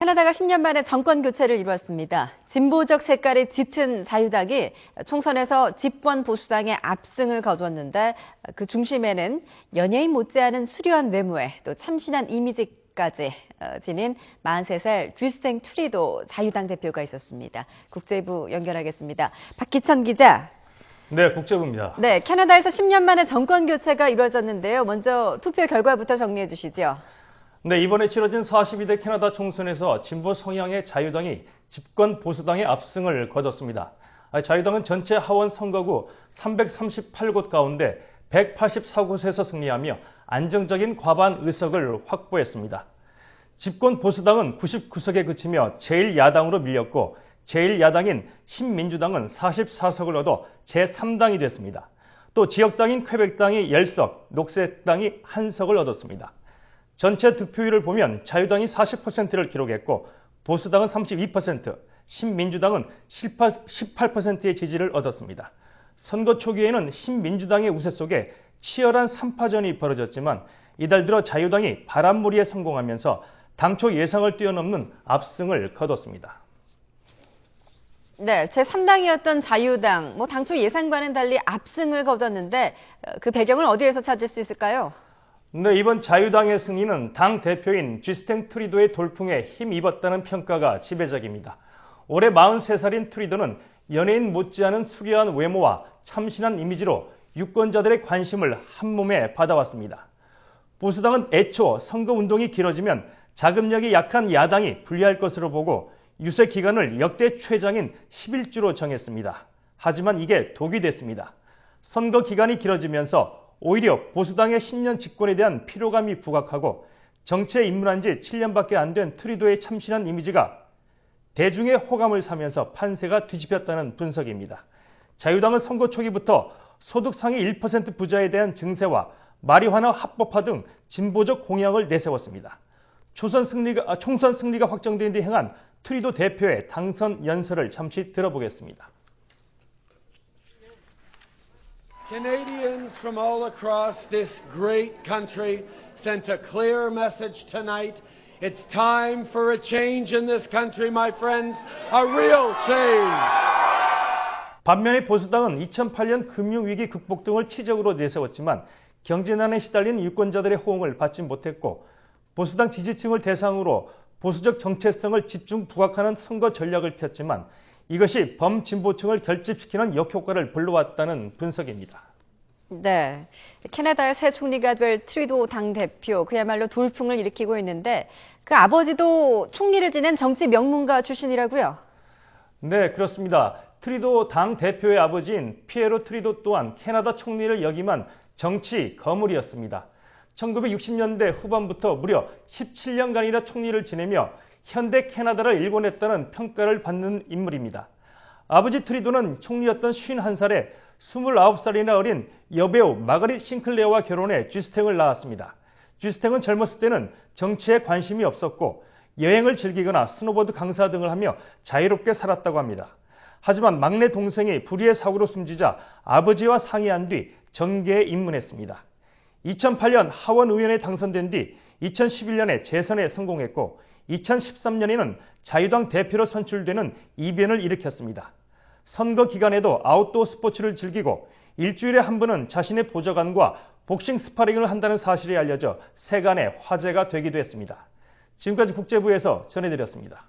캐나다가 10년 만에 정권 교체를 이루었습니다. 진보적 색깔의 짙은 자유당이 총선에서 집권 보수당의 압승을 거두었는데 그 중심에는 연예인 못지않은 수려한 외모에 또 참신한 이미지까지 지닌 43살 주스틴 트루도 자유당 대표가 있었습니다. 국제부 연결하겠습니다. 박기천 기자. 네, 국제부입니다. 네, 캐나다에서 10년 만에 정권 교체가 이루어졌는데요. 먼저 투표 결과부터 정리해 주시죠. 네, 이번에 치러진 42대 캐나다 총선에서 진보 성향의 자유당이 집권 보수당의 압승을 거뒀습니다. 자유당은 전체 하원 선거구 338곳 가운데 184곳에서 승리하며 안정적인 과반 의석을 확보했습니다. 집권 보수당은 99석에 그치며 제1야당으로 밀렸고 제1야당인 신민주당은 44석을 얻어 제3당이 됐습니다. 또 지역당인 퀘벡당이 10석, 녹색당이 1석을 얻었습니다. 전체 득표율을 보면 자유당이 40%를 기록했고 보수당은 32%, 신민주당은 18%의 지지를 얻었습니다. 선거 초기에는 신민주당의 우세 속에 치열한 3파전이 벌어졌지만 이달 들어 자유당이 바람몰이에 성공하면서 당초 예상을 뛰어넘는 압승을 거뒀습니다. 네, 제3당이었던 자유당, 당초 예상과는 달리 압승을 거뒀는데 그 배경을 어디에서 찾을 수 있을까요? 네, 이번 자유당의 승리는 당 대표인 주스틴 트루도의 돌풍에 힘입었다는 평가가 지배적입니다. 올해 43살인 트루도는 연예인 못지않은 수려한 외모와 참신한 이미지로 유권자들의 관심을 한몸에 받아왔습니다. 보수당은 애초 선거운동이 길어지면 자금력이 약한 야당이 불리할 것으로 보고 유세 기간을 역대 최장인 11주로 정했습니다. 하지만 이게 독이 됐습니다. 선거 기간이 길어지면서 오히려 보수당의 10년 집권에 대한 피로감이 부각하고 정치에 입문한 지 7년밖에 안 된 트루도의 참신한 이미지가 대중의 호감을 사면서 판세가 뒤집혔다는 분석입니다. 자유당은 선거 초기부터 소득 상위 1% 부자에 대한 증세와 마리화나 합법화 등 진보적 공약을 내세웠습니다. 총선 승리가 확정된 뒤 행한 트루도 대표의 당선 연설을 잠시 들어보겠습니다. Canadians from all across this great country sent a clear message tonight. It's time for a change in this country, my friends, a real change. 반면에 보수당은 2008년 금융위기 극복 등을 치적으로 내세웠지만 경제난에 시달린 유권자들의 호응을 받지 못했고 보수당 지지층을 대상으로 보수적 정체성을 집중 부각하는 선거 전략을 폈지만 이것이 범진보층을 결집시키는 역효과를 불러왔다는 분석입니다. 네, 캐나다의 새 총리가 될 트루도 당대표, 그야말로 돌풍을 일으키고 있는데 그 아버지도 총리를 지낸 정치 명문가 출신이라고요? 네, 그렇습니다. 트루도 당대표의 아버지인 피에로 트루도 또한 캐나다 총리를 역임한 정치 거물이었습니다. 1960년대 후반부터 무려 17년간이나 총리를 지내며 현대 캐나다를 일궈냈다는 평가를 받는 인물입니다. 아버지 트루도는 총리였던 51살에 29살이나 어린 여배우 마거릿 싱클레어와 결혼해 주스탱을 낳았습니다. 주스탱은 젊었을 때는 정치에 관심이 없었고 여행을 즐기거나 스노보드 강사 등을 하며 자유롭게 살았다고 합니다. 하지만 막내 동생이 불의의 사고로 숨지자 아버지와 상의한 뒤 정계에 입문했습니다. 2008년 하원 의원에 당선된 뒤 2011년에 재선에 성공했고 2013년에는 자유당 대표로 선출되는 이변을 일으켰습니다. 선거 기간에도 아웃도어 스포츠를 즐기고 일주일에 한 번은 자신의 보좌관과 복싱 스파링을 한다는 사실이 알려져 세간의 화제가 되기도 했습니다. 지금까지 국제부에서 전해드렸습니다.